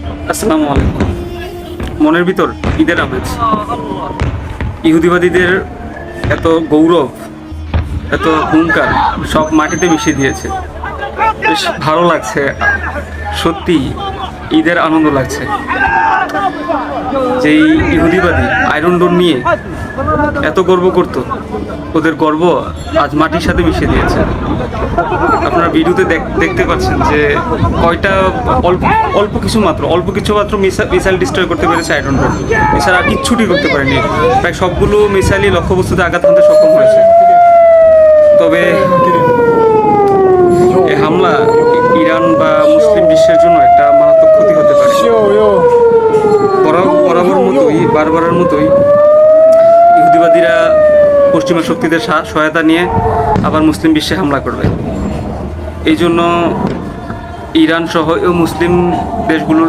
আসসালামু আলাইকুম। মনের ভিতর ঈদের আমেজ, ইহুদিবাদীদের এত গৌরব, এত হুঙ্কার সব মাটিতে মিশিয়ে দিয়েছে। বেশ ভালো লাগছে, সত্যি ঈদের আনন্দ লাগছে। যেই ইহুদিবাদী আয়রন ডোর নিয়ে এত গর্ব করত, ওদের গর্ব আজ মাটির সাথে মিশিয়ে দিয়েছে। আপনারা ভিডিওতে দেখতে পাচ্ছেন যে কয়টা অল্প কিছু মাত্র মিসাইল ডিস্ট্রয় করতে পেরেছে আয়রন ডোর, এছাড়া আর কিচ্ছুটি করতে পারেনি। প্রায় সবগুলো মিসাইলই লক্ষ্যবস্তুতে আঘাত হানতে সক্ষম হয়েছে। তবে এই হামলা ইরান বা মুসলিম বিশ্বের জন্য একটা মারাত্মক ক্ষতি হতে পারে। বারবারের মতোই ইহুদিবাদীরা পশ্চিমা শক্তিদের সহায়তা নিয়ে আবার মুসলিম বিশ্বে হামলা করবে। এই জন্য ইরান সহ মুসলিম দেশগুলোর